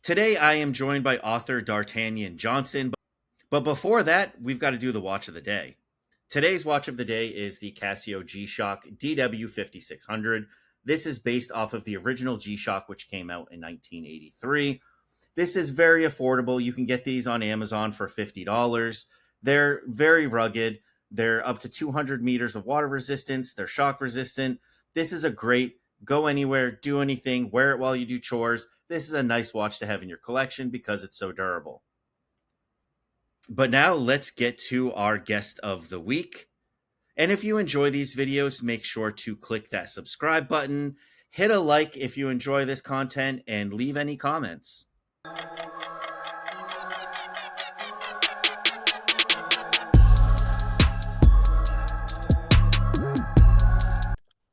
Today I am joined by author Dartanyan Johnson, but before that, we've got to do the watch of the day. Today's watch of the day is the Casio G-Shock DW5600. This is based off of the original G-Shock, which came out in 1983. This is very affordable. You can get these on Amazon for $50. They're very rugged. They're up to 200 meters of water resistance. They're shock resistant. This is a great go anywhere, do anything, wear it while you do chores. This is a nice watch to have in your collection because it's so durable. But now let's get to our guest of the week. And if you enjoy these videos, make sure to click that subscribe button, hit a like if you enjoy this content, and leave any comments.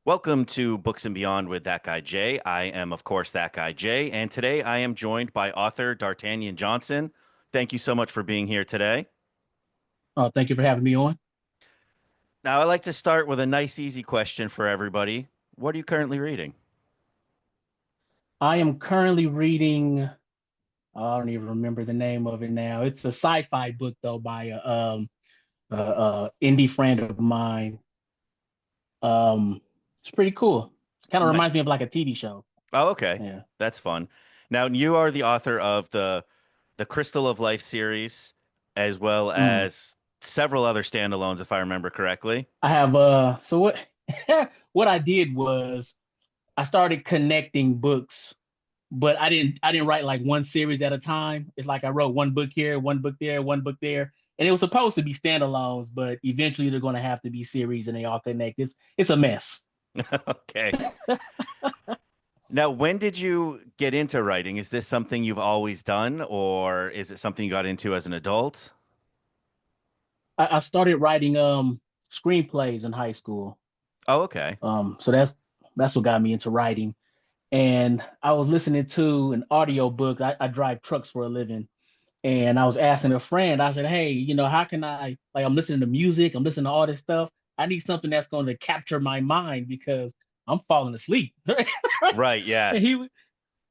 Welcome to Books and Beyond with That Guy Jay. I am, of course, That Guy Jay, and today I am joined by author Dartanyan Johnson. Thank you so much for being here today. Thank you for having me on. Now, I like to start with a nice, easy question for everybody. What are you currently reading? I am currently reading, I don't even remember the name of it now. It's a sci-fi book though by a indie friend of mine. It's pretty cool. It kind of reminds Nice. me of like a TV show. Oh, okay. Yeah. That's fun. Now, you are the author of the Crystal of Life series, as well Mm. as several other standalones, if I remember correctly. I have so what what I did was I started connecting books, but I didn't write like one series at a time. It's like I wrote one book here, one book there, one book there. And it was supposed to be standalones, but eventually they're gonna have to be series and they all connect. It's a mess. Okay. Now, when did you get into writing? Is this something you've always done, or is it something you got into as an adult? I started writing screenplays in high school. Oh, okay. So that's what got me into writing. And I was listening to an audio book. I drive trucks for a living. And I was asking a friend, I said, hey, how can I, like, I'm listening to music, I'm listening to all this stuff. I need something that's going to capture my mind because I'm falling asleep. Right, yeah. And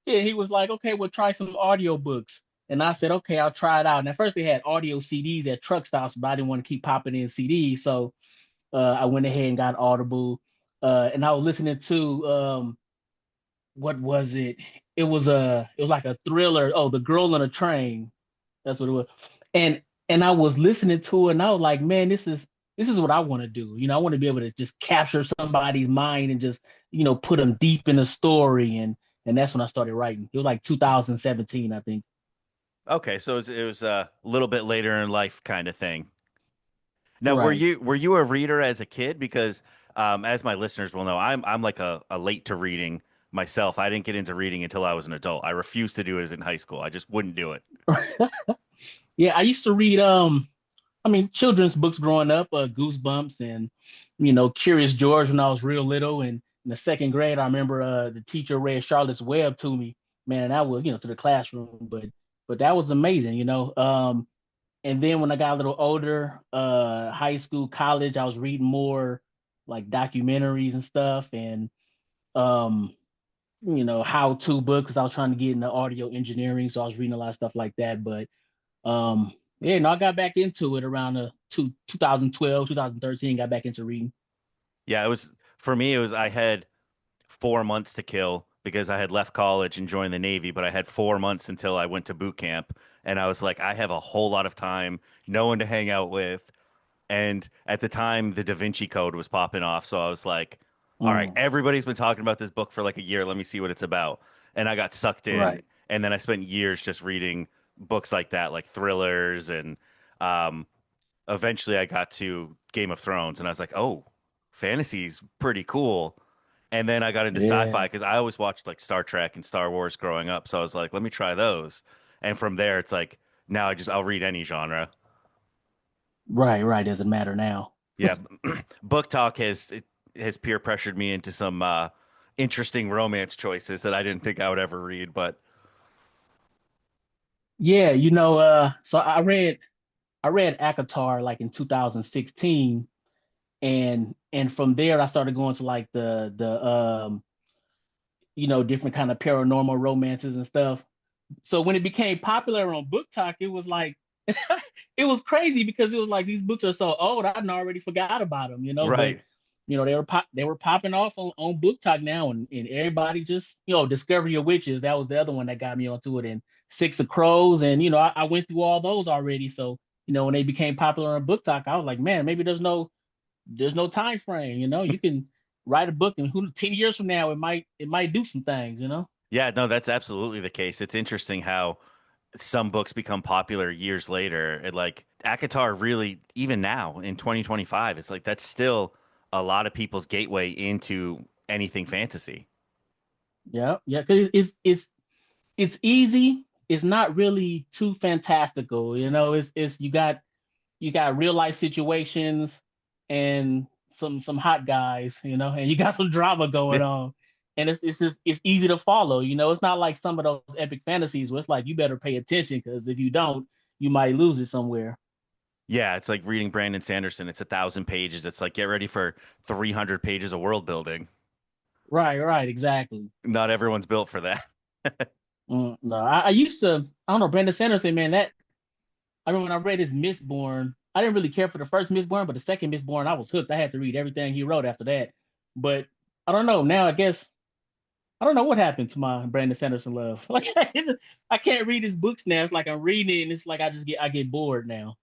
he was like, okay, well, try some audio books. And I said, okay, I'll try it out. And at first they had audio CDs at truck stops, but I didn't want to keep popping in CDs. So I went ahead and got Audible. And I was listening to what was it? It was like a thriller. Oh, The Girl on a Train. That's what it was. And and I was listening to it and I was like, man, this is what I want to do. I want to be able to just capture somebody's mind and just, put them deep in the story. And that's when I started writing. It was like 2017, I think. Okay, so it was a little bit later in life kind of thing. Now, were Right. you a reader as a kid? Because as my listeners will know, I'm like a late to reading myself. I didn't get into reading until I was an adult. I refused to do it in high school. I just wouldn't do it. Yeah, I used to read I mean children's books growing up, Goosebumps and Curious George when I was real little. And in the second grade, I remember the teacher read Charlotte's Web to me. Man, and that was to the classroom, but that was amazing. And then when I got a little older, high school, college, I was reading more like documentaries and stuff, and um, how-to books. 'Cause I was trying to get into audio engineering, so I was reading a lot of stuff like that. But yeah, no, I got back into it around 2012, 2013. Got back into reading. Yeah, it was for me. It was I had 4 months to kill because I had left college and joined the Navy, but I had 4 months until I went to boot camp, and I was like, I have a whole lot of time, no one to hang out with, and at the time, the Da Vinci Code was popping off, so I was like, all right, Mm, everybody's been talking about this book for like a year. Let me see what it's about, and I got sucked in, right. and then I spent years just reading books like that, like thrillers, and um, eventually I got to Game of Thrones, and I was like, oh, fantasy's pretty cool. And then I got into sci-fi Yeah. because I always watched like Star Trek and Star Wars growing up. So I was like, let me try those. And from there, it's like now I'll read any genre. Right. Right. Doesn't matter now. Yeah, Book Talk has peer pressured me into some interesting romance choices that I didn't think I would ever read. But Yeah. So I read Akatar like in 2016, and from there I started going to like the different kind of paranormal romances and stuff. So when it became popular on Book Talk, it was like it was crazy because it was like these books are so old, I'd already forgot about them, But Right. they were popping off on Book Talk now, and everybody just Discovery of Witches. That was the other one that got me onto it, and Six of Crows, and I went through all those already. So when they became popular on Book Talk, I was like, man, maybe there's no time frame. You can write a book, and who 10 years from now it might do some things. Yeah, no, that's absolutely the case. It's interesting how some books become popular years later. And like ACOTAR really, even now in 2025, it's like that's still a lot of people's gateway into anything fantasy. Yeah, yeah, because it's easy. It's not really too fantastical. It's you got real life situations and some hot guys, and you got some drama going on. And it's easy to follow. It's not like some of those epic fantasies where it's like you better pay attention because if you don't, you might lose it somewhere. Yeah, it's like reading Brandon Sanderson. It's 1,000 pages. It's like get ready for 300 pages of world building. Right, right, exactly. Not everyone's built for that. No, I used to, I don't know, Brandon Sanderson, man, I remember when I read his Mistborn, I didn't really care for the first Mistborn, but the second Mistborn, I was hooked. I had to read everything he wrote after that. But I don't know. Now I guess I don't know what happened to my Brandon Sanderson love. Like I can't read his books now. It's like I'm reading it, and it's like I get bored now.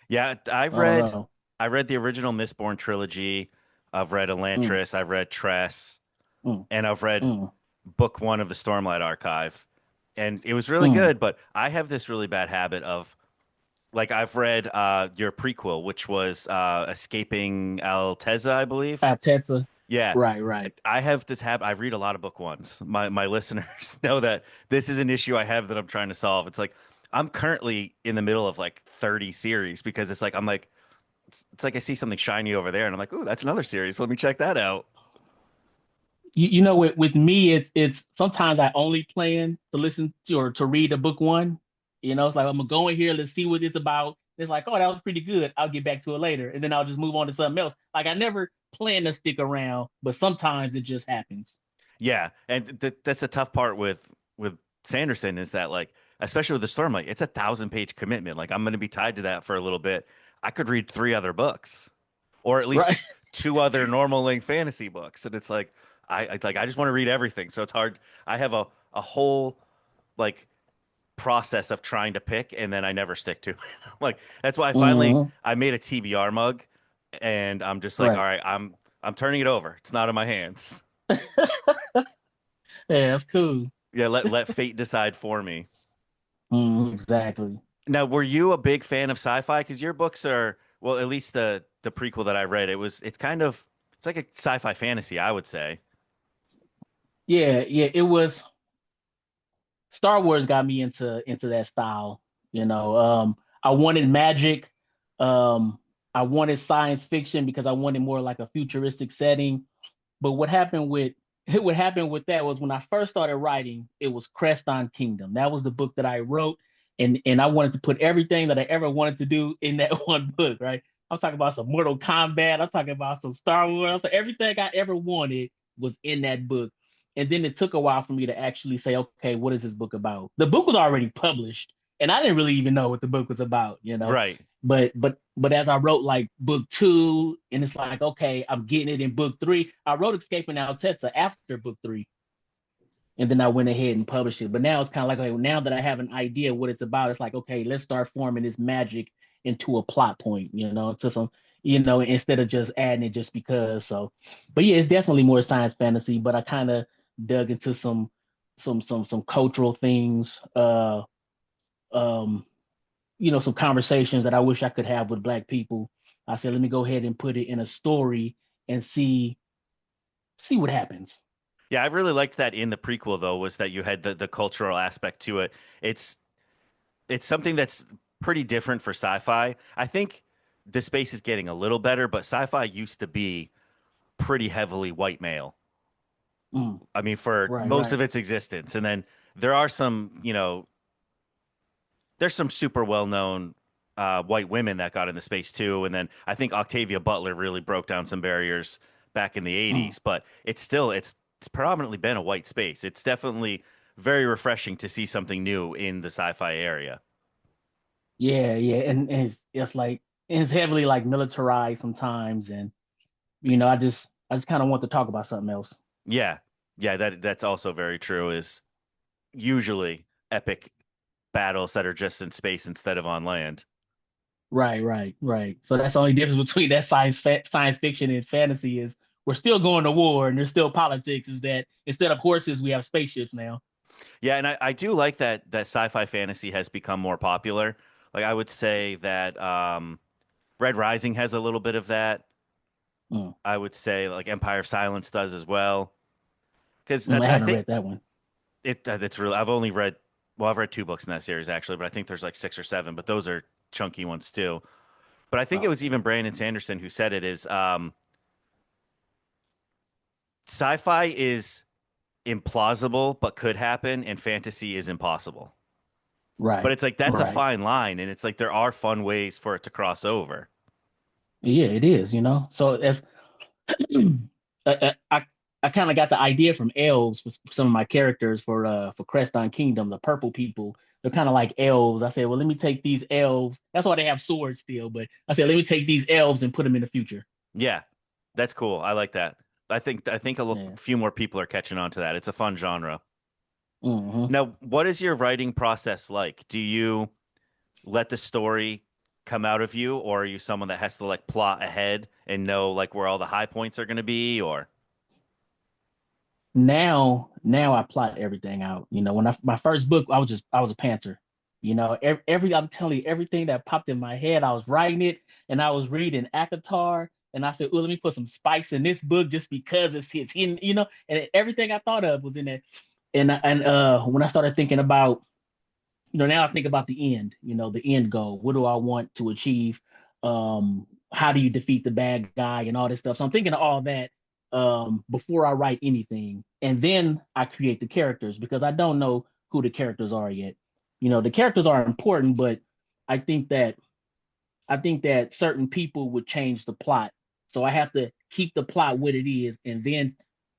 Yeah, I don't know. I read the original Mistborn trilogy. I've read Mm, Elantris, I've read Tress, mm, and I've read mm, book one of the Stormlight Archive. And it was really mm. good, but I have this really bad habit of like I've read your prequel, which was Escaping Alteza, I believe. Arteta. Yeah. Right, right. I have this habit. I read a lot of book ones. My listeners know that this is an issue I have that I'm trying to solve. It's like I'm currently in the middle of like 30 series because it's like I'm like it's like I see something shiny over there and I'm like, "Ooh, that's another series. Let me check that out." With me, it's sometimes I only plan to listen to or to read a book one. It's like I'm gonna go in here, let's see what it's about. It's like, oh, that was pretty good. I'll get back to it later, and then I'll just move on to something else. Like I never plan to stick around, but sometimes it just happens. Yeah, and that's the tough part with Sanderson is that like especially with the Stormlight, it's 1,000 page commitment. Like I'm going to be tied to that for a little bit. I could read three other books, or at Right. least two other normal length fantasy books, and it's like I just want to read everything. So it's hard. I have a whole like process of trying to pick, and then I never stick to it. Like that's why Hmm. I made a TBR mug, and I'm just like, all Right. right, I'm turning it over. It's not in my hands. Yeah, that's cool. Yeah, let fate decide for me. Exactly. Now, were you a big fan of sci-fi? Because your books are, well, at least the prequel that I read, it's kind of it's like a sci-fi fantasy, I would say. Yeah, yeah. It was Star Wars got me into that style. I wanted magic. I wanted science fiction because I wanted more like a futuristic setting. But what happened with what happened with that was when I first started writing, it was Crest on Kingdom. That was the book that I wrote, and I wanted to put everything that I ever wanted to do in that one book. Right? I'm talking about some Mortal Kombat. I'm talking about some Star Wars. So everything I ever wanted was in that book. And then it took a while for me to actually say, okay, what is this book about? The book was already published, and I didn't really even know what the book was about. Right. But as I wrote like book two, and it's like, okay, I'm getting it in book three. I wrote Escaping Altetza after book three, and then I went ahead and published it. But now it's kind of like, okay, now that I have an idea what it's about, it's like, okay, let's start forming this magic into a plot point, to some, instead of just adding it just because. So, but yeah, it's definitely more science fantasy. But I kind of dug into some cultural things, um, some conversations that I wish I could have with Black people. I said, let me go ahead and put it in a story and see what happens. Yeah, I really liked that in the prequel though, was that you had the cultural aspect to it. It's it's something that's pretty different for sci-fi. I think the space is getting a little better, but sci-fi used to be pretty heavily white male. Mm, I mean, for right, most right. of its existence. And then there are some, there's some super well-known white women that got into space too. And then I think Octavia Butler really broke down some barriers back in the Mm, 80s, but it's still it's predominantly been a white space. It's definitely very refreshing to see something new in the sci-fi area. Yeah, yeah, and it's like it's heavily like militarized sometimes, and I just kind of want to talk about something else. Yeah. Yeah, that's also very true is usually epic battles that are just in space instead of on land. Right, right, right. So that's the only difference between that science fiction and fantasy is we're still going to war and there's still politics. Is that instead of horses we have spaceships now? Yeah, and I do like that sci-fi fantasy has become more popular. Like I would say that Red Rising has a little bit of that. Mm, I would say like Empire of Silence does as well. Because I I haven't think read that one. it's really I've only read well I've read two books in that series actually, but I think there's like six or seven, but those are chunky ones too. But I think it Oh, was even Brandon Sanderson who said it is sci-fi is implausible but could happen, and fantasy is impossible. But right, it's like that's a right. fine line, and it's like there are fun ways for it to cross over. Yeah, it is. So as I kind of got the idea from elves for some of my characters for Creston Kingdom, the purple people. They're kind of like elves. I said, well, let me take these elves. That's why they have swords still. But I said, let me take these elves and put them in the future. Yeah, that's cool. I like that. I think Yeah. few more people are catching on to that. It's a fun genre. Hmm. Now, what is your writing process like? Do you let the story come out of you, or are you someone that has to like plot ahead and know like where all the high points are going to be? Or Now I plot everything out. When my first book, I was a pantser. I'm telling you, everything that popped in my head, I was writing it, and I was reading Akatar, and I said, "Oh, let me put some spice in this book just because it's hidden." And everything I thought of was in there. And when I started thinking about, now I think about the end. The end goal. What do I want to achieve? How do you defeat the bad guy and all this stuff? So I'm thinking of all that before I write anything, and then I create the characters because I don't know who the characters are yet. The characters are important, but I think that I think that certain people would change the plot. So I have to keep the plot what it is, and then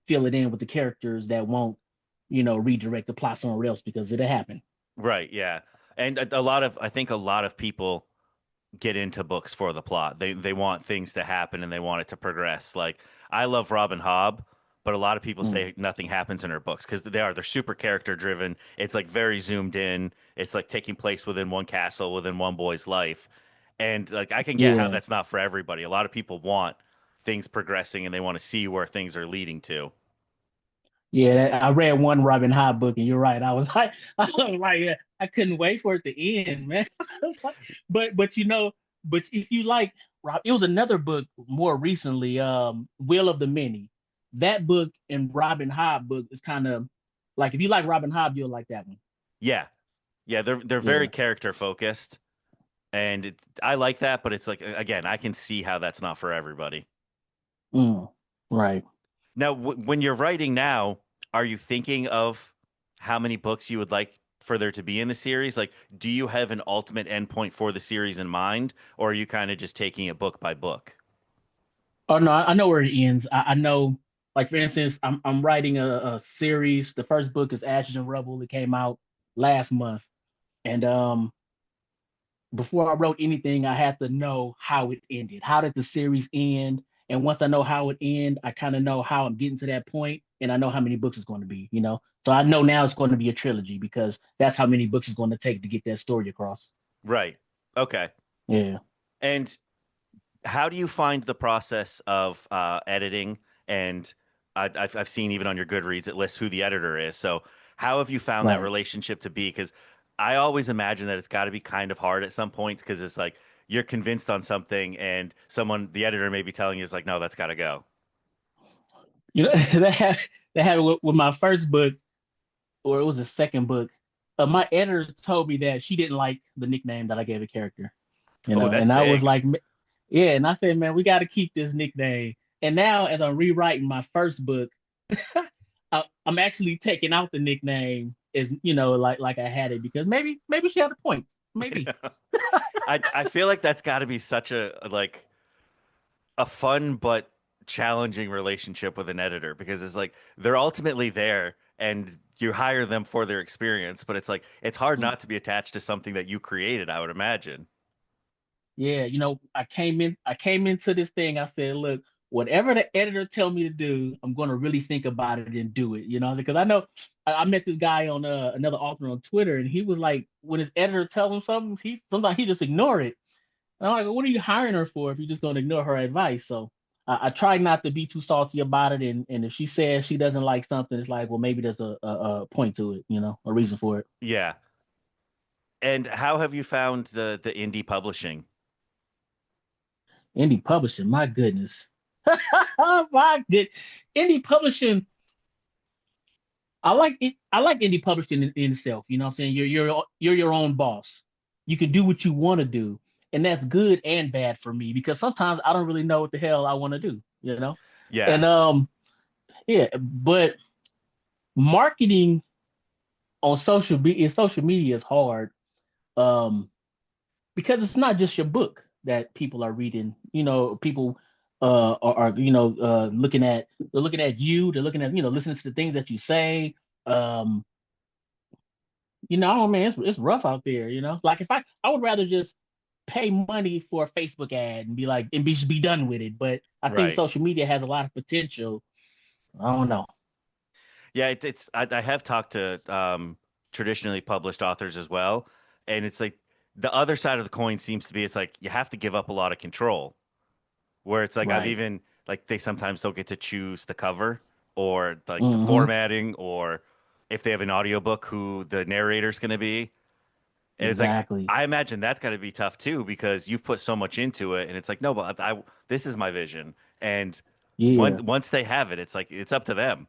fill it in with the characters that won't, redirect the plot somewhere else because it'll happen. right, yeah. And a lot of I think a lot of people get into books for the plot. They want things to happen and they want it to progress. Like I love Robin Hobb, but a lot of people Mm, say nothing happens in her books because they're super character driven. It's like very zoomed in. It's like taking place within one castle, within one boy's life. And like I can get how yeah. that's not for everybody. A lot of people want things progressing and they want to see where things are leading to. Yeah, I read one Robin Hood book, and you're right. I was like, I was like, yeah, I couldn't wait for it to end, man. I was like, but but if you like Rob, it was another book more recently, Will of the Many. That book and Robin Hood book is kind of like if you like Robin Hood, you'll like that one. Yeah. Yeah, they're very Yeah. character focused and I like that, but it's like again, I can see how that's not for everybody. Mm, right. Now, when you're writing now, are you thinking of how many books you would like for there to be in the series? Like, do you have an ultimate endpoint for the series in mind, or are you kind of just taking it book by book? Oh no, I know where it ends. I know, like for instance, I'm writing a series. The first book is Ashes and Rubble. It came out last month, and before I wrote anything, I had to know how it ended. How did the series end? And once I know how it ended, I kind of know how I'm getting to that point, and I know how many books it's going to be. So I know now it's going to be a trilogy because that's how many books it's going to take to get that story across. Right. Okay. Yeah. And how do you find the process of editing? And I've seen even on your Goodreads it lists who the editor is. So how have you found that Right. relationship to be? Because I always imagine that it's got to be kind of hard at some points because it's like you're convinced on something and someone, the editor, may be telling you is like, no, that's got to go. That happened with my first book, or it was the second book. My editor told me that she didn't like the nickname that I gave a character. Oh, that's And I was big. like, yeah, and I said, man, we got to keep this nickname. And now, as I'm rewriting my first book, I'm actually taking out the nickname as like I had it because maybe she had a point. Maybe. I feel like that's got to be such a like a fun but challenging relationship with an editor because it's like they're ultimately there and you hire them for their experience, but it's like it's hard Mm. not to be attached to something that you created, I would imagine. Yeah, I came into this thing. I said, look, whatever the editor tell me to do, I'm going to really think about it and do it. Because I know I met this guy on another author on Twitter, and he was like, when his editor tells him something, he sometimes he just ignore it. And I'm like, well, what are you hiring her for if you're just going to ignore her advice? So I try not to be too salty about it, and if she says she doesn't like something, it's like, well, maybe there's a point to it, a reason for it. Yeah. And how have you found the indie publishing? Indie publishing, my goodness. My good. Indie publishing, I like it. I like indie publishing in itself. You know what I'm saying? You're your own boss. You can do what you want to do, and that's good and bad for me because sometimes I don't really know what the hell I want to do. Yeah. And yeah, but marketing on social media is hard. Um, because it's not just your book that people are reading. People are looking at you. They're looking at listening to the things that you say. Um, oh man, it's rough out there. Like if I would rather just pay money for a Facebook ad and be like and be done with it. But I think Right. social media has a lot of potential. I don't know. Yeah, I have talked to traditionally published authors as well, and it's like the other side of the coin seems to be it's like you have to give up a lot of control. Where it's like I've Right. even like they sometimes don't get to choose the cover or like the Mm-hmm. formatting or if they have an audiobook who the narrator's going to be. And it's like Exactly. I imagine that's got to be tough too because you've put so much into it and it's like no, but this is my vision. And Yeah. once they have it, it's like it's up to them.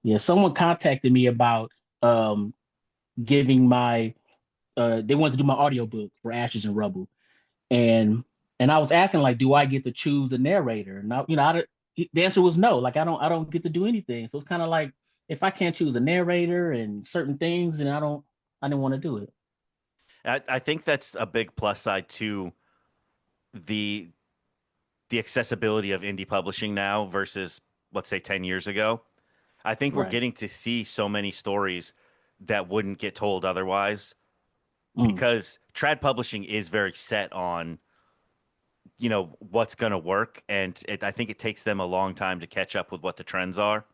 Yeah. Someone contacted me about um giving my they wanted to do my audiobook for Ashes and Rubble. And I was asking like, do I get to choose the narrator? And the answer was no. Like I don't get to do anything. So it's kind of like if I can't choose a narrator and certain things, then I didn't want to do it. I think that's a big plus side to the the accessibility of indie publishing now versus let's say 10 years ago. I think we're Right. getting to see so many stories that wouldn't get told otherwise Mm, because trad publishing is very set on, what's going to work. And I think it takes them a long time to catch up with what the trends are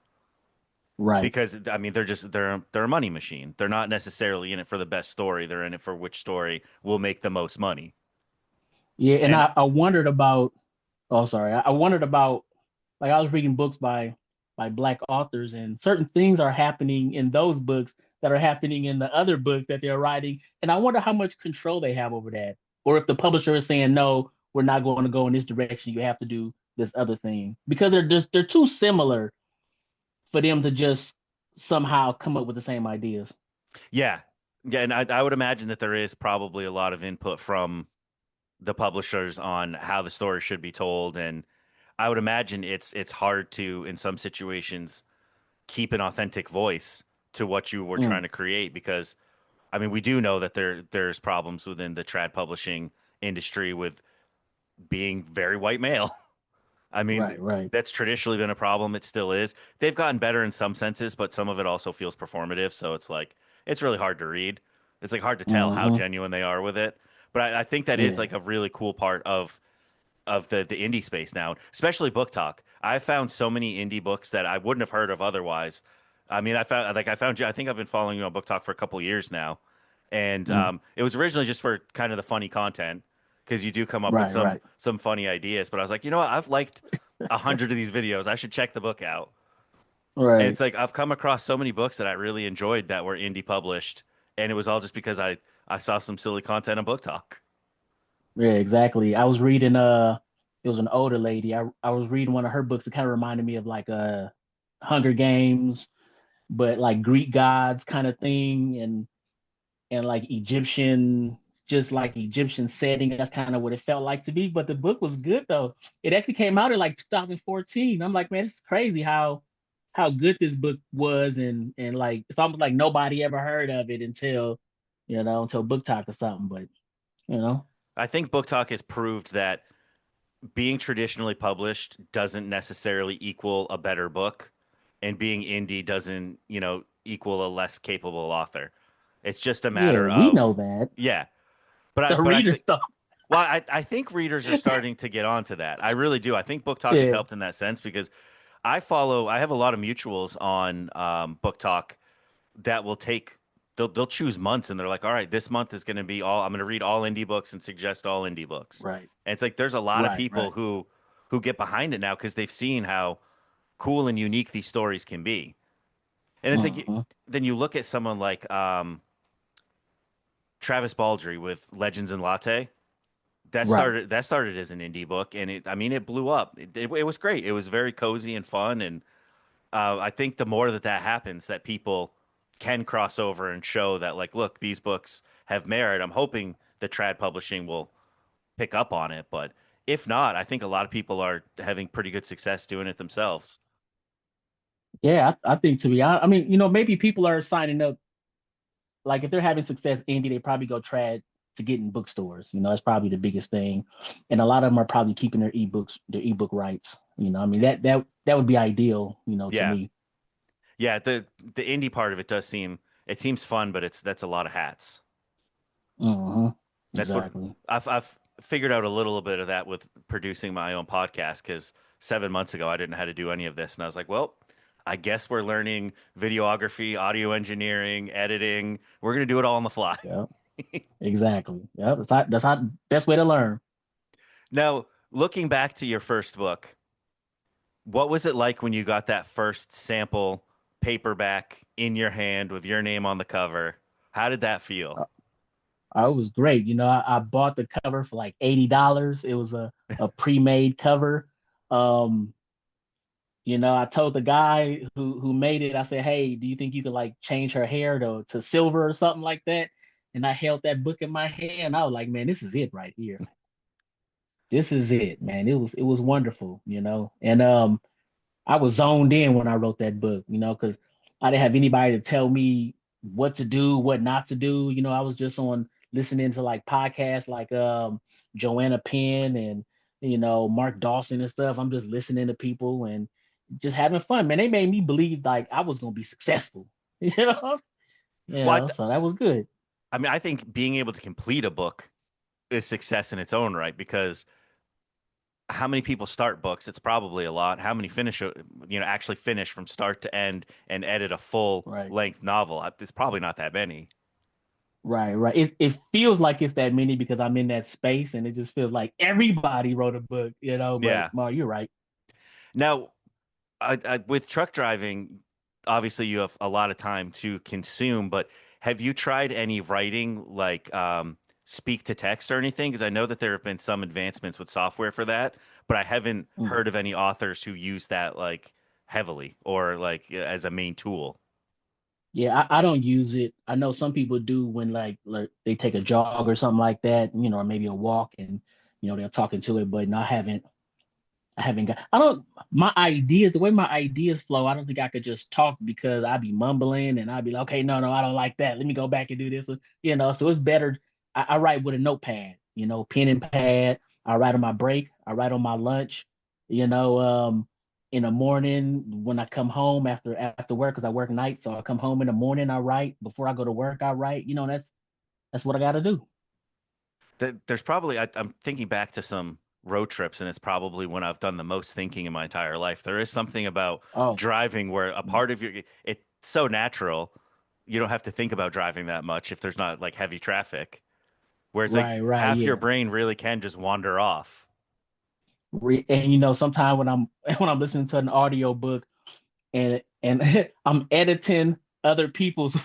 right. because, I mean, they're a money machine. They're not necessarily in it for the best story. They're in it for which story will make the most money. Yeah. And And I wondered about. Oh, sorry. I wondered about like I was reading books by black authors, and certain things are happening in those books that are happening in the other books that they're writing, and I wonder how much control they have over that, or if the publisher is saying no, we're not going to go in this direction. You have to do this other thing because they're too similar for them to just somehow come up with the same ideas. yeah, yeah. And I would imagine that there is probably a lot of input from the publishers on how the story should be told. And I would imagine it's hard to, in some situations, keep an authentic voice to what you were trying Mm, to create because I mean we do know that there's problems within the trad publishing industry with being very white male. I mean right, right. that's traditionally been a problem. It still is. They've gotten better in some senses, but some of it also feels performative. So it's like it's really hard to read. It's like hard to tell how Hmm. genuine they are with it. But I think that is Yeah. like a really cool part of the indie space now, especially book talk. I've found so many indie books that I wouldn't have heard of otherwise. I mean, I found you. I think I've been following you on book talk for a couple years now, and Mm, it was originally just for kind of the funny content because you do come up with right, right, some funny ideas. But I was like, you know what? I've liked 100 of these videos. I should check the book out. And right. it's like I've come across so many books that I really enjoyed that were indie published, and it was all just because I saw some silly content on book talk. Yeah, exactly. I was reading it was an older lady. I was reading one of her books that kind of reminded me of like Hunger Games, but like Greek gods kind of thing and like Egyptian setting. That's kind of what it felt like to me. But the book was good though. It actually came out in like 2014. I'm like, man, it's crazy how good this book was and like it's almost like nobody ever heard of it until Book Talk or something. But you know, I think book talk has proved that being traditionally published doesn't necessarily equal a better book, and being indie doesn't, equal a less capable author. It's just a Yeah, matter we know of, that. yeah. The But I reader think, stuff. well, I think readers are starting to get onto that. I really do. I think Book Talk has Yeah, helped in that sense because I have a lot of mutuals on Book Talk that will take, they'll choose months and they're like, all right, this month is going to be all, I'm going to read all indie books and suggest all indie books. right, And it's like, there's a lot of right, people right. who get behind it now because they've seen how cool and unique these stories can be. And it's like, Hmm. then you look at someone like Travis Baldree with Legends and Latte. Right. That started as an indie book, and I mean, it blew up. It was great. It was very cozy and fun, and I think the more that that happens, that people can cross over and show that, like, look, these books have merit. I'm hoping that trad publishing will pick up on it, but if not, I think a lot of people are having pretty good success doing it themselves. Yeah, I think to be honest, I mean, maybe people are signing up. Like if they're having success indie, they probably go trad to get in bookstores. That's probably the biggest thing. And a lot of them are probably keeping their ebook rights. I mean that would be ideal, to Yeah, me. yeah. The indie part of it does seem it seems fun, but that's a lot of hats. Hmm. That's what Exactly. I've figured out a little bit of that with producing my own podcast because 7 months ago I didn't know how to do any of this, and I was like, well, I guess we're learning videography, audio engineering, editing. We're gonna do it all on the fly. Yeah, exactly. Yeah, that's how best way to learn. Now, looking back to your first book, what was it like when you got that first sample paperback in your hand with your name on the cover? How did that feel? It was great. I bought the cover for like $80. It was a pre-made cover. Um, I told the guy who made it, I said, "Hey, do you think you could like change her hair to silver or something like that?" And I held that book in my hand. I was like, "Man, this is it right here. This is it, man." It was wonderful. And I was zoned in when I wrote that book, because I didn't have anybody to tell me what to do, what not to do. I was just on listening to like podcasts like Joanna Penn and Mark Dawson and stuff. I'm just listening to people and just having fun. Man, they made me believe like I was gonna be successful. You know, Well, so that was good. I mean, I think being able to complete a book is success in its own right because how many people start books? It's probably a lot. How many actually finish from start to end and edit a full Right. length novel? It's probably not that many. Right, right. It feels like it's that many because I'm in that space and it just feels like everybody wrote a book, but Yeah. Mar, you're right. Now, with truck driving, obviously you have a lot of time to consume, but have you tried any writing like speak to text or anything? Because I know that there have been some advancements with software for that, but I haven't Mm. heard of any authors who use that like heavily or like as a main tool. Yeah, I don't use it. I know some people do when like they take a jog or something like that, or maybe a walk and they're talking to it, but no, I haven't got I don't my ideas, the way my ideas flow, I don't think I could just talk because I'd be mumbling and I'd be like, okay, no, I don't like that. Let me go back and do this. So it's better. I write with a notepad, pen and pad. I write on my break, I write on my lunch, you know, um, in the morning when I come home after work, because I work nights. So I come home in the morning, I write. Before I go to work, I write. That's what I gotta do. There's probably I'm thinking back to some road trips, and it's probably when I've done the most thinking in my entire life. There is something about Oh, driving where a part of it's so natural. You don't have to think about driving that much if there's not like heavy traffic. Where it's like right, half your yeah. brain really can just wander off. And sometimes when I'm when I'm listening to an audio book and I'm editing other people's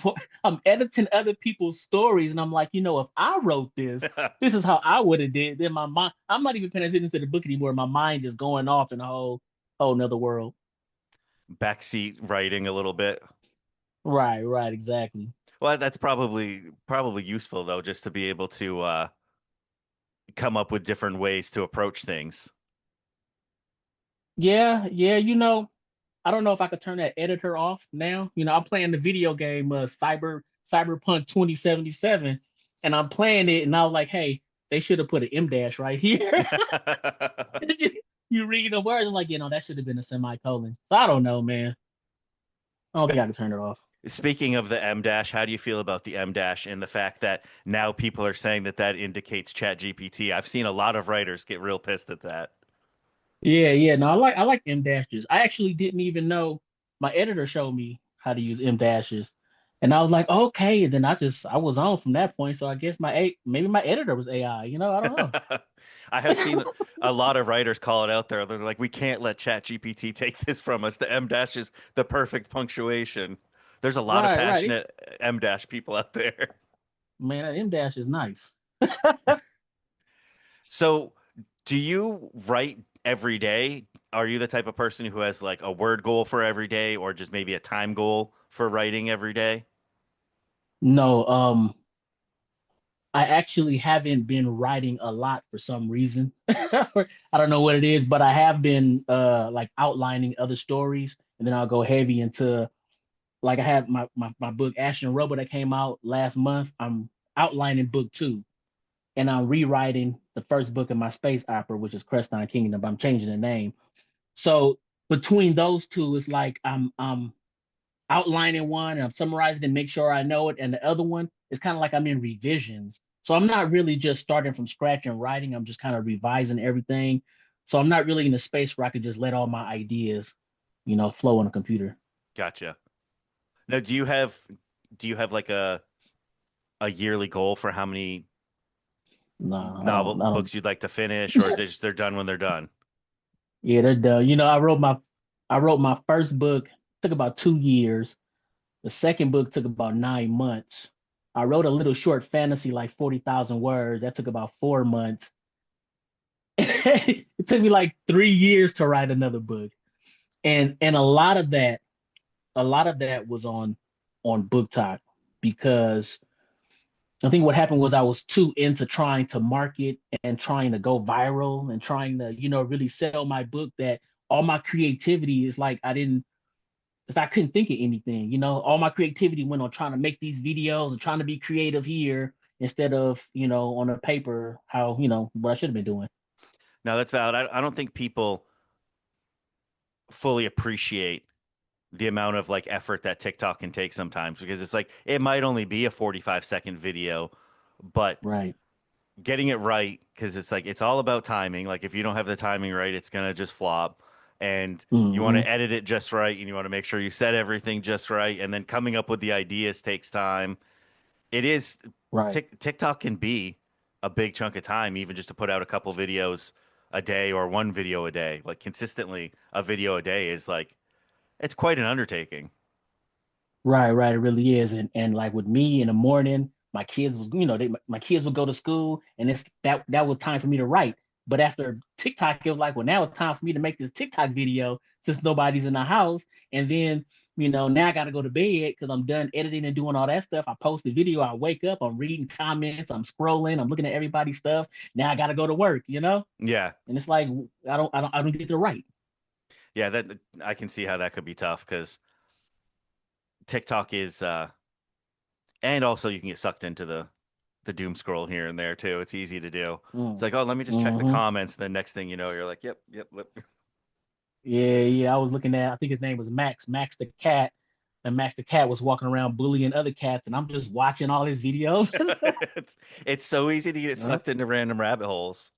I'm editing other people's stories, and I'm like, if I wrote this is how I would have did. Then my mind, I'm not even paying attention to the book anymore. My mind is going off in a whole another world. Backseat writing a little bit. Right, right, exactly. Well, that's probably useful though, just to be able to come up with different ways to approach things. Yeah, yeah. I don't know if I could turn that editor off now. I'm playing the video game Cyberpunk 2077, and I'm playing it, and I was like, hey, they should have put an M dash right here. You read the words, I'm like, that should have been a semicolon. So I don't know, man. I don't think I can turn it off. Speaking of the M dash, how do you feel about the M dash and the fact that now people are saying that that indicates Chat GPT? I've seen a lot of writers get real pissed at that. Yeah, yeah. No, I like M dashes. I actually didn't even know. My editor showed me how to use M dashes, and I was like, okay. And then I was on from that point. So I guess maybe my editor was AI. I don't know. I have seen a lot of writers call it out there. They're like, we can't let Chat GPT take this from us. The M dash is the perfect punctuation. There's a lot of Right, right. passionate M dash people out there. Man, that M dash is nice. So, do you write every day? Are you the type of person who has like a word goal for every day or just maybe a time goal for writing every day? No, I actually haven't been writing a lot for some reason. I don't know what it is, but I have been like outlining other stories, and then I'll go heavy into like I have my book Ash and Rubber that came out last month. I'm outlining book two, and I'm rewriting the first book of my space opera, which is Crestine Kingdom, but I'm changing the name. So between those two, it's like I'm outlining one and I'm summarizing and make sure I know it. And the other one is kind of like I'm in revisions. So I'm not really just starting from scratch and writing. I'm just kind of revising everything. So I'm not really in a space where I could just let all my ideas, flow on a computer. Gotcha. Now, do you have like a yearly goal for how many No, I novel don't. I don't. books you'd like to finish, or they're done when they're done? Yeah, they're done. I wrote my first book. Took about 2 years. The second book took about 9 months. I wrote a little short fantasy, like 40,000 words. That took about 4 months. It took me like 3 years to write another book. And a lot of that was on book talk because I think what happened was I was too into trying to market and trying to go viral and trying to, really sell my book that all my creativity is like if I couldn't think of anything, all my creativity went on trying to make these videos and trying to be creative here instead of, on a paper, how, what I should have been doing. No, that's valid. I don't think people fully appreciate the amount of like effort that TikTok can take sometimes because it's like it might only be a 45-second video, but Right. getting it right because it's like it's all about timing. Like if you don't have the timing right, it's gonna just flop. And you want Hmm. to edit it just right, and you want to make sure you set everything just right, and then coming up with the ideas takes time. It is Right. TikTok can be a big chunk of time, even just to put out a couple videos a day or one video a day. Like consistently, a video a day is like it's quite an undertaking. Right, right. It really is. And like with me in the morning, my kids was, my kids would go to school and that was time for me to write. But after TikTok, it was like, well, now it's time for me to make this TikTok video since nobody's in the house. And then, now I gotta go to bed because I'm done editing and doing all that stuff. I post the video, I wake up, I'm reading comments, I'm scrolling, I'm looking at everybody's stuff. Now I gotta go to work. Yeah, And it's like I don't get to write. yeah, that I can see how that could be tough because TikTok is, and also you can get sucked into the doom scroll here and there too. It's easy to do. It's Mm. like, oh, let me just check the Hmm. comments. And the next thing you know, you're like, yep, yep, yep. Yeah, yeah. I was looking at, I think his name was Max the cat. And Max the cat was walking around bullying other cats, and I'm just watching all his videos. it's it's so easy to get Yep. sucked into random rabbit holes.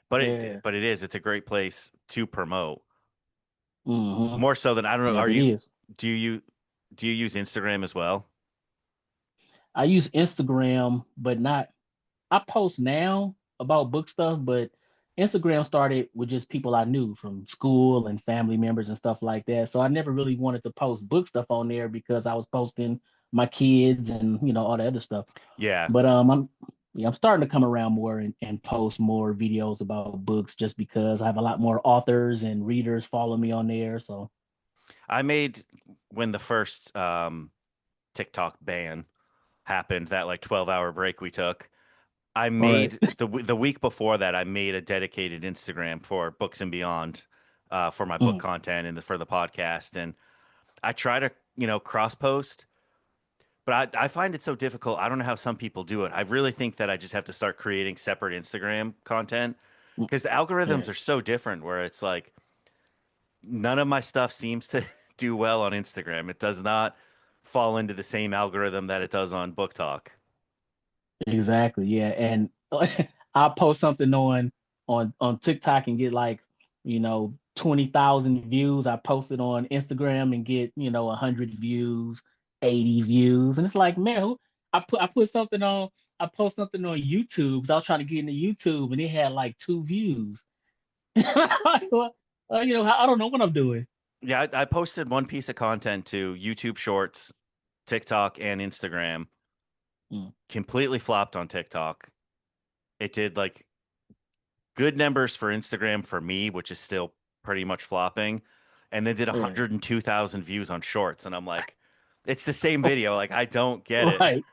But Yeah. it's a great place to promote. Hmm. More so than I don't know. Yep, it is. Do you do you use Instagram as well? I use Instagram, but not, I post now about book stuff, but Instagram started with just people I knew from school and family members and stuff like that. So I never really wanted to post book stuff on there because I was posting my kids and, all the other stuff. Yeah. But I'm starting to come around more and post more videos about books just because I have a lot more authors and readers follow me on there. So I made when the first TikTok ban happened, that like 12-hour break we took. I all right. made the week before that, I made a dedicated Instagram for Books and Beyond, for my book Mm, content and for the podcast. And I try to, cross post, but I find it so difficult. I don't know how some people do it. I really think that I just have to start creating separate Instagram content mm, because the algorithms yeah. are so different where it's like none of my stuff seems to do well on Instagram. It does not fall into the same algorithm that it does on Book Talk. Exactly. Yeah. And I'll post something on TikTok and get like, 20,000 views. I post it on Instagram and get, 100 views, 80 views. And it's like, man, I put something on I post something on YouTube 'cause I was trying to get into YouTube and it had like 2 views. Well, I don't know what I'm doing. Yeah, I posted one piece of content to YouTube Shorts, TikTok, and Instagram. Mm, Completely flopped on TikTok. It did like good numbers for Instagram for me, which is still pretty much flopping, and then did yeah. 102,000 views on Shorts. And I'm like, it's the same video. Like, I don't get it. Right.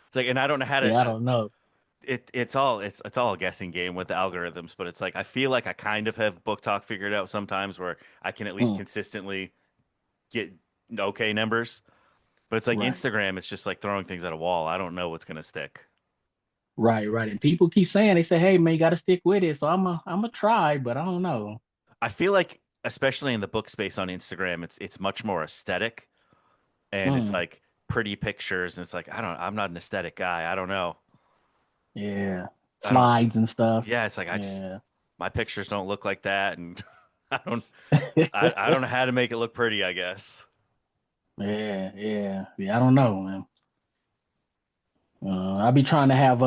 It's like, and I don't know how Yeah, I to. don't know. It's all a guessing game with the algorithms, but it's like I feel like I kind of have Book Talk figured out sometimes where I can at least Mm, consistently get okay numbers. But it's like right. Instagram, it's just like throwing things at a wall. I don't know what's gonna stick. Right, right. And people keep saying they say, "Hey, man, you got to stick with it." So I'm a try, but I don't know. I feel like, especially in the book space on Instagram, it's much more aesthetic and it's Mm, like pretty pictures, and it's like I'm not an aesthetic guy. I don't know. yeah, I don't. slides and stuff. Yeah, it's like Yeah, my pictures don't look like that, and I don't I don't know how to make it look pretty, I guess. yeah. I don't know, man. I be trying to have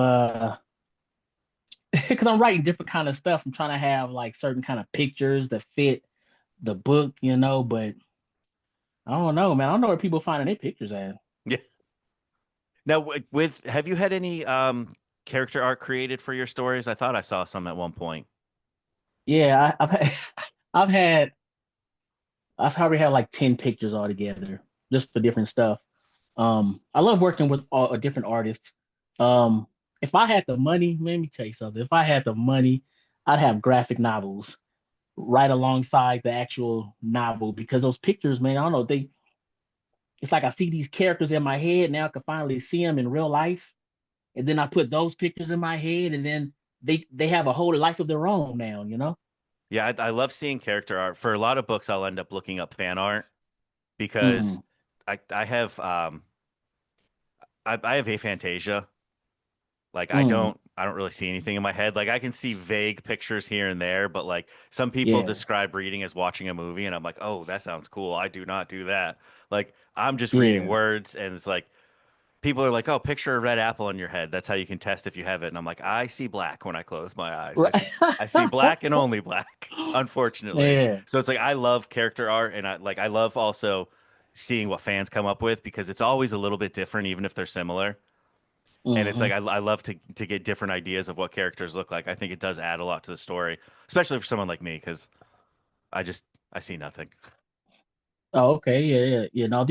because I'm writing different kind of stuff. I'm trying to have like certain kind of pictures that fit the book, But I don't know, man. I don't know where people finding their pictures at. Yeah. Now, with have you had any character art created for your stories? I thought I saw some at one point. Yeah, I've had, I've had, I've probably had like 10 pictures altogether, just for different stuff. I love working with different artists. Um, if I had the money, let me tell you something. If I had the money, I'd have graphic novels right alongside the actual novel because those pictures, man, I don't know, it's like I see these characters in my head now. I can finally see them in real life, and then I put those pictures in my head, and then they have a whole life of their own now. Yeah, I love seeing character art. For a lot of books, I'll end up looking up fan art because Mm, I have I have aphantasia. Like mm, I don't really see anything in my head. Like I can see vague pictures here and there, but like some people yeah, describe reading as watching a movie, and I'm like, oh, that sounds cool. I do not do that. Like I'm just reading yeah. words, and it's like people are like, oh, picture a red apple in your head. That's how you can test if you have it. And I'm like, I see black when I close my eyes. Right. I see black and only black, unfortunately. Yeah. So it's like I love character art, and I love also seeing what fans come up with because it's always a little bit different, even if they're similar. And it's like Hmm. I love to get different ideas of what characters look like. I think it does add a lot to the story, especially for someone like me, because I see nothing. Oh, okay. Yeah. No,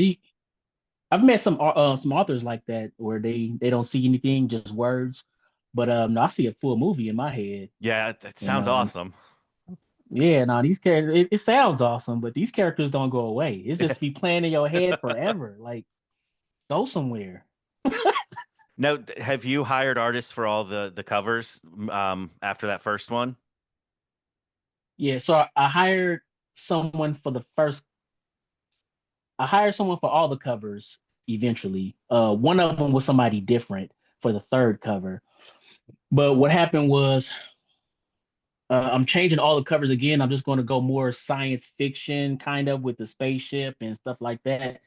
I've met some authors like that where they don't see anything, just words. But no, I see a full movie in my head. Yeah, it You sounds know, and awesome. yeah, no, these characters it sounds awesome, but these characters don't go away. It's just be playing in your head forever. Like go somewhere. Now, have you hired artists for all the covers after that first one? Yeah, so I hired someone for the first. I hired someone for all the covers eventually. One of them was somebody different for the third cover. But what happened was I'm changing all the covers again. I'm just going to go more science fiction kind of with the spaceship and stuff like that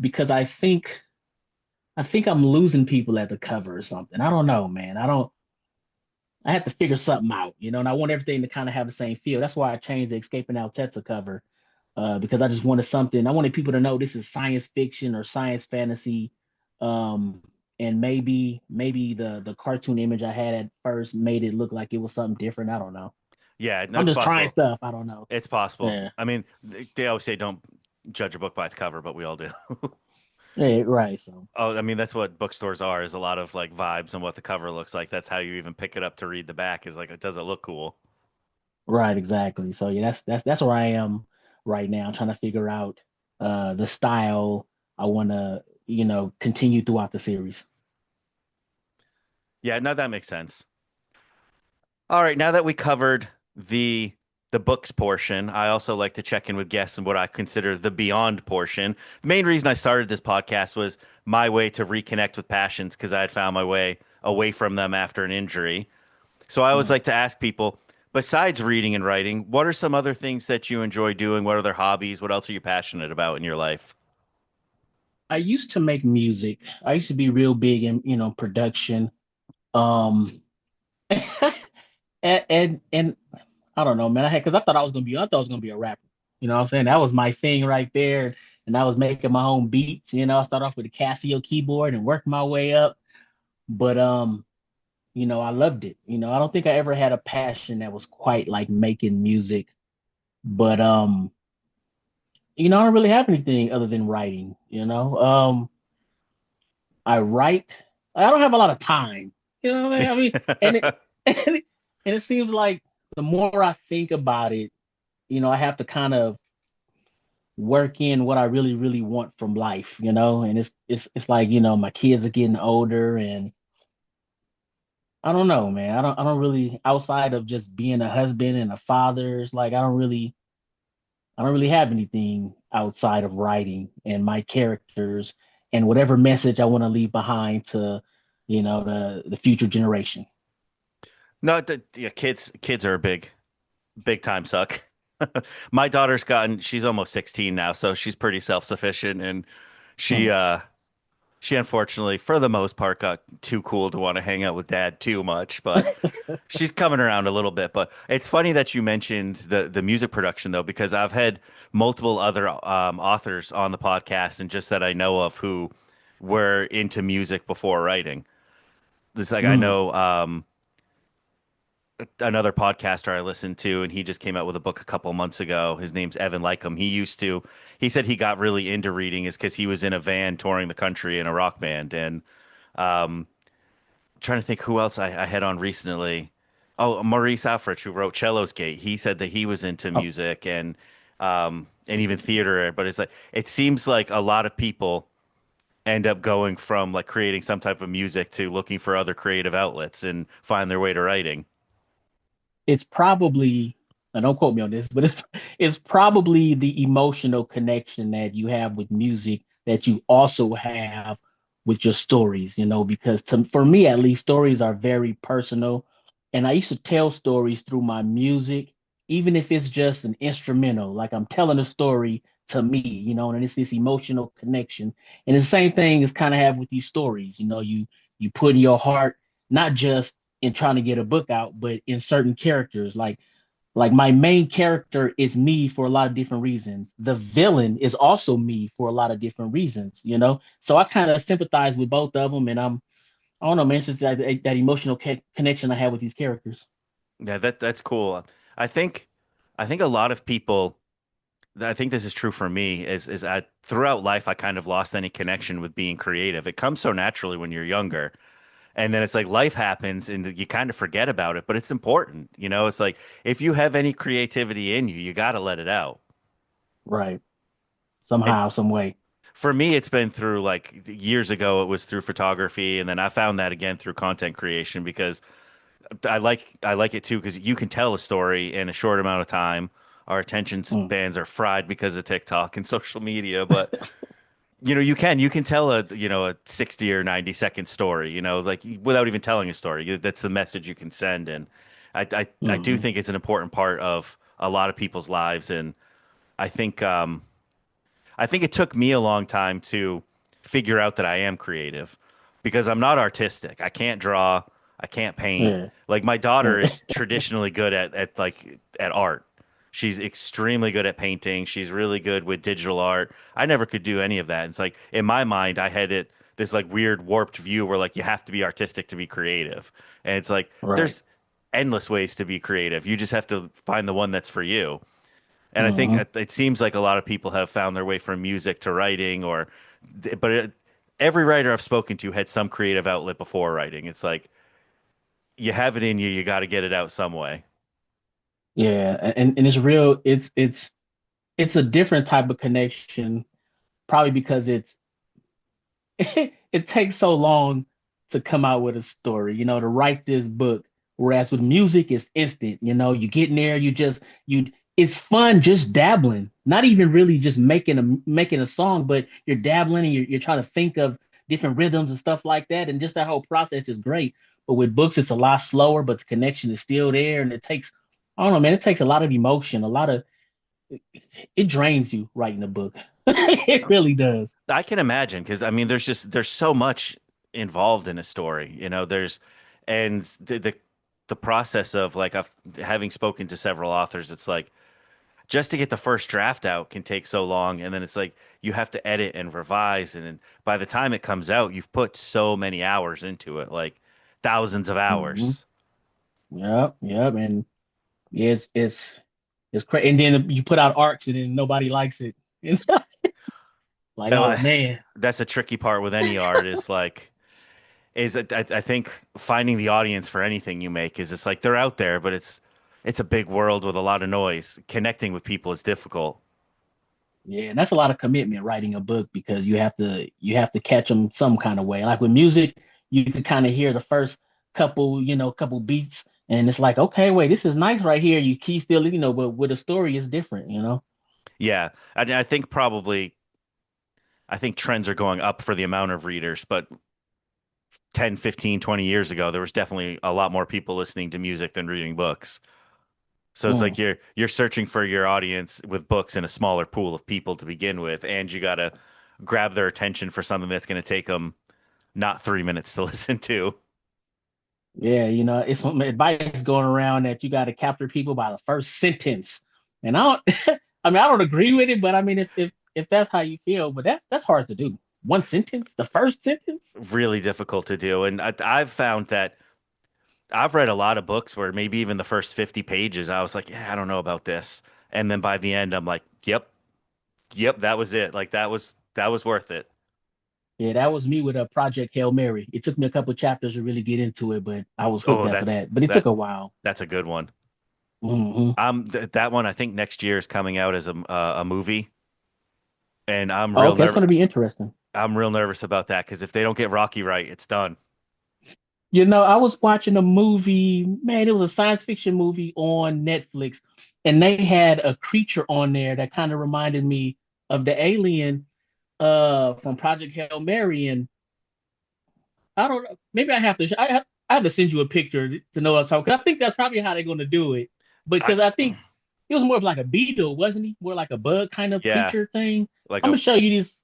because I think I'm losing people at the cover or something. I don't know, man. I have to figure something out, and I want everything to kind of have the same feel. That's why I changed the Escaping Altetsa cover because I just wanted something. I wanted people to know this is science fiction or science fantasy. Um, and maybe the cartoon image I had at first made it look like it was something different. I don't know. Yeah, no, I'm it's just trying possible. stuff. I don't know. It's possible. Yeah. I mean, they always say don't judge a book by its cover, but we all do. Yeah, right. So Oh, I mean, that's what bookstores are, is a lot of like vibes and what the cover looks like. That's how you even pick it up to read the back, is like, does it look cool? right, exactly. So yeah, that's where I am right now, trying to figure out the style I want to, continue throughout the series. Yeah, no, that makes sense. All right, now that we covered the the books portion. I also like to check in with guests and what I consider the beyond portion. The main reason I started this podcast was my way to reconnect with passions because I had found my way away from them after an injury. So I always Mm. like to ask people, besides reading and writing, what are some other things that you enjoy doing? What other hobbies? What else are you passionate about in your life? I used to make music. I used to be real big in, production. Um, and I don't know, man. Because I thought I was gonna be a rapper. You know what I'm saying? That was my thing right there. And I was making my own beats. I started off with a Casio keyboard and worked my way up. But I loved it. I don't think I ever had a passion that was quite like making music. But I don't really have anything other than writing. I write. I don't have a lot of time. You know what I mean? And it and it seems like the more I think about it, I have to kind of work in what I really, really want from life, and it's like, my kids are getting older and I don't know, man. I don't really outside of just being a husband and a father, it's like I don't really have anything outside of writing and my characters and whatever message I want to leave behind to, the future generation. No, yeah, kids are a big time suck. My daughter's she's almost 16 now, so she's pretty self-sufficient and she Mm. uh she unfortunately for the most part got too cool to want to hang out with dad too much, but she's coming around a little bit. But it's funny that you mentioned the music production though, because I've had multiple other authors on the podcast and just that I know of who were into music before writing. It's like I Mm. know another podcaster I listened to, and he just came out with a book a couple months ago. His name's Evan Lycum. He said he got really into reading is because he was in a van touring the country in a rock band. And um, trying to think who else I had on recently. Oh, Maurice Alfred, who wrote Cello's Gate. He said that he was into Oh, music and even theater. But it's like it seems like a lot of people end up going from like creating some type of music to looking for other creative outlets and find their way to writing. it's probably, and don't quote me on this, but it's probably the emotional connection that you have with music that you also have with your stories, because for me at least, stories are very personal. And I used to tell stories through my music, even if it's just an instrumental, like I'm telling a story to me, and it's this emotional connection. And the same thing is kind of have with these stories, you put in your heart, not just in trying to get a book out, but in certain characters. Like my main character is me for a lot of different reasons. The villain is also me for a lot of different reasons. So I kind of sympathize with both of them, and I don't know, man. It's just that emotional connection I have with these characters. Yeah, that's cool. I think I think a lot of people I think this is true for me is throughout life I kind of lost any connection with being creative. It comes so naturally when you're younger. And then it's like life happens and you kind of forget about it, but it's important. It's like if you have any creativity in you, you got to let it out. Right. And Somehow, some way. for me, it's been through like years ago, it was through photography. And then I found that again through content creation because I like it too, because you can tell a story in a short amount of time. Our attention Mm. spans are fried because of TikTok and social media, but you can tell a 60 or 90-second story, like without even telling a story. That's the message you can send. And I do Hmm. think it's an important part of a lot of people's lives. And I think I think it took me a long time to figure out that I am creative because I'm not artistic. I can't draw, I can't paint. Yeah. Like my daughter Yeah. is traditionally good at art. She's extremely good at painting. She's really good with digital art. I never could do any of that. It's like in my mind, I had this like weird warped view where like you have to be artistic to be creative. And it's like Right. there's endless ways to be creative. You just have to find the one that's for you. And I think Hmm. it seems like a lot of people have found their way from music to writing, every writer I've spoken to had some creative outlet before writing. It's like you have it in you, you got to get it out some way. Yeah. And it's real. It's a different type of connection, probably because it takes so long to come out with a story, to write this book. Whereas with music, it's instant. You get in there, it's fun just dabbling, not even really just making a song, but you're dabbling and you're trying to think of different rhythms and stuff like that. And just that whole process is great. But with books, it's a lot slower, but the connection is still there. And I don't know, man, it takes a lot of emotion, it drains you writing a book. It really does. I can imagine because I mean, there's so much involved in a story, and the process of like having spoken to several authors, it's like just to get the first draft out can take so long, and then it's like you have to edit and revise, and then by the time it comes out, you've put so many hours into it, like thousands of Hmm. hours. Yep, yep. And yeah, it's crazy. And then you put out arcs and then nobody likes it. It's like, Oh, oh man. that's a tricky part with any art is like I think finding the audience for anything you make is it's like they're out there, but it's a big world with a lot of noise. Connecting with people is difficult. Yeah, and that's a lot of commitment writing a book because you have to catch them some kind of way. Like with music, you could kind of hear the first couple beats, and it's like, okay, wait, this is nice right here. You key still, but with a story, it's different. Yeah, I think probably I think trends are going up for the amount of readers, but 10, 15, 20 years ago, there was definitely a lot more people listening to music than reading books. So it's like Mm. you're searching for your audience with books in a smaller pool of people to begin with, and you got to grab their attention for something that's going to take them not 3 minutes to listen to. Yeah, it's some advice going around that you got to capture people by the first sentence, and I don't, I mean, I don't agree with it, but I mean, if that's how you feel, but that's hard to do. One sentence, the first sentence. Really difficult to do. And I've found that I've read a lot of books where maybe even the first 50 pages, I was like, yeah, I don't know about this. And then by the end, I'm like, yep, yep, that was it. Like that was worth it. Yeah, that was me with a Project Hail Mary. It took me a couple chapters to really get into it, but I was hooked Oh, after that's that. But it took that a while. that's a good one. Hmm. That one I think next year is coming out as a movie, and Oh, okay, it's going to be interesting. I'm real nervous about that because if they don't get Rocky right, it's done. I was watching a movie, man, it was a science fiction movie on Netflix, and they had a creature on there that kind of reminded me of the alien from Project Hail Mary. And I don't know, maybe I have to send you a picture to know what I'm talking. 'Cause I think that's probably how they're going to do it. I Because I think it was more of like a beetle, wasn't he? More like a bug kind of yeah, creature thing. like I'm a gonna show you this.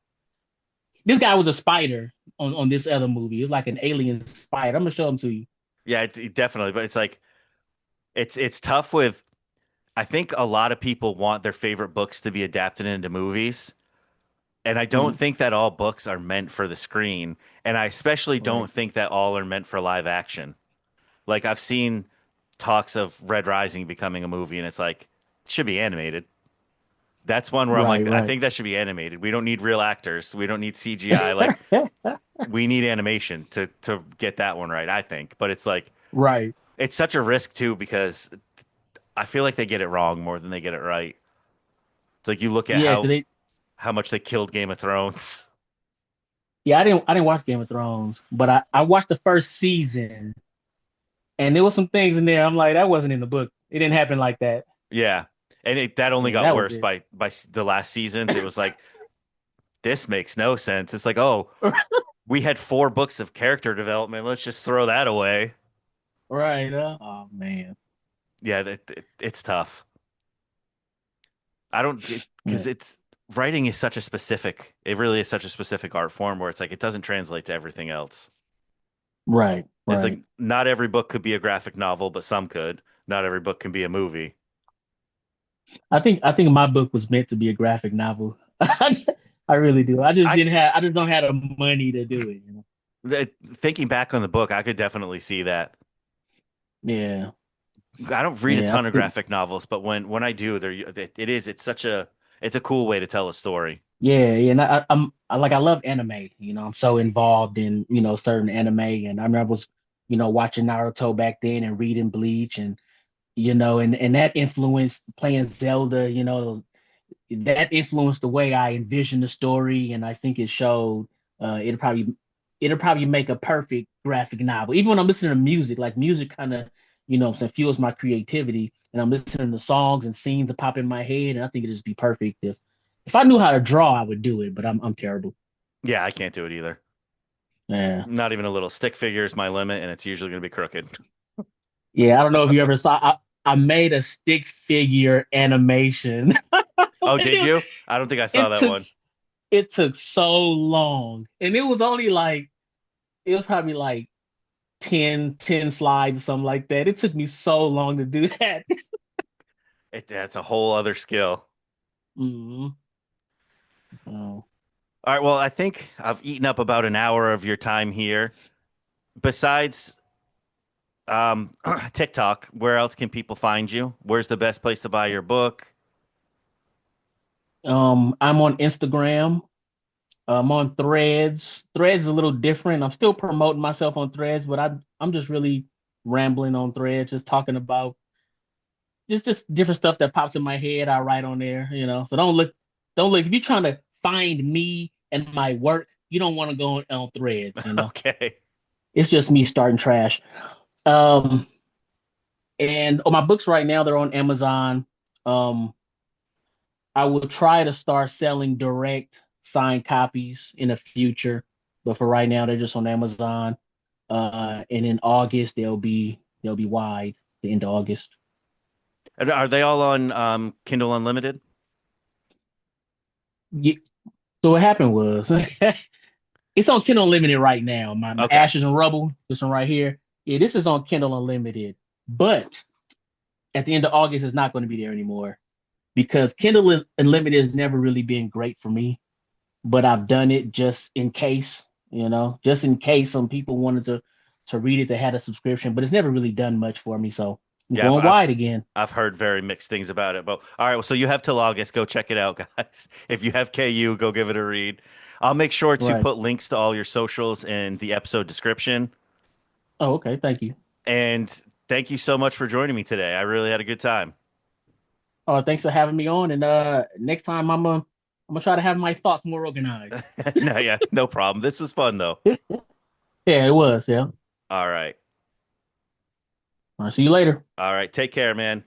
This guy was a spider on this other movie. It was like an alien spider. I'm gonna show him to you. yeah, definitely, but it's like it's tough with I think a lot of people want their favorite books to be adapted into movies. And I don't Mm, think that all books are meant for the screen. And I especially don't right. think that all are meant for live action. Like I've seen talks of Red Rising becoming a movie, and it's like, it should be animated. That's one where I'm Right, like, I right. think that should be animated. We don't need real actors. We don't need CGI. Like we need animation to get that one right, I think. But it's like Right. it's such a risk too because I feel like they get it wrong more than they get it right. It's like you look at Yeah, because how much they killed Game of Thrones. I didn't watch Game of Thrones, but I watched the first season, and there was some things in there. I'm like, that wasn't in the book. It didn't happen like that. Yeah. And that only Yeah, got that was worse it. by the last seasons. It was like this makes no sense. It's like, oh, we had 4 books of character development. Let's just throw that away. Right. Oh man. Yeah, it's tough. I don't Yeah. because it's writing is such a specific. It really is such a specific art form where it's like it doesn't translate to everything else. Right. It's like Right. not every book could be a graphic novel, but some could. Not every book can be a movie. I think my book was meant to be a graphic novel. I really do. I I just don't have the money to do it. thinking back on the book, I could definitely see that. Yeah. I don't read a Yeah. I ton of think graphic novels, but when I do, it's a cool way to tell a story. Yeah, yeah, and I love anime. I'm so involved in certain anime, and I remember I was watching Naruto back then and reading Bleach, and and that influenced playing Zelda. That influenced the way I envisioned the story, and I think it showed. It'll probably make a perfect graphic novel. Even when I'm listening to music, like music kind of what I'm saying, fuels my creativity. And I'm listening to songs and scenes that pop in my head, and I think it'd just be perfect if I knew how to draw, I would do it, but I'm terrible. Yeah, I can't do it either. Yeah. Not even a little. Stick figure is my limit, and it's usually going to be crooked. Yeah, I don't know if you ever saw I made a stick figure animation. Oh, did it, you? I don't think I saw it that took one. it took so long. And it was only like it was probably like 10 slides or something like that. It took me so long to do that. That's a whole other skill. Mhm. Oh. All right. Well, I think I've eaten up about an hour of your time here. Besides TikTok, where else can people find you? Where's the best place to buy your book? I'm on Instagram. I'm on Threads. Threads is a little different. I'm still promoting myself on Threads, but I'm just really rambling on Threads, just talking about just different stuff that pops in my head. I write on there. So don't look. If you're trying to find me and my work, you don't want to go on Threads. Okay. It's just me starting trash. Um, and my books right now, they're on Amazon. Um, I will try to start selling direct signed copies in the future, but for right now, they're just on Amazon. And in August, they'll be wide. The end of August. And are they all on Kindle Unlimited? Yeah, so what happened was it's on Kindle Unlimited right now. My Okay. Ashes and Rubble, this one right here. Yeah, this is on Kindle Unlimited, but at the end of August, it's not going to be there anymore because Kindle Unlimited has never really been great for me. But I've done it just in case, just in case some people wanted to read it that had a subscription, but it's never really done much for me. So I'm Yeah, I've, going I've wide again. I've heard very mixed things about it. But all right, well, so you have till August. Go check it out, guys. If you have KU, go give it a read. I'll make sure to Right. put links to all your socials in the episode description. Oh, okay. Thank you. And thank you so much for joining me today. I really had a good time. Oh, thanks for having me on. And next time I'm gonna try to have my thoughts more organized. No, yeah, no problem. This was fun though. Yeah, it was. Yeah. All right. I'll see you later. All right. Take care, man.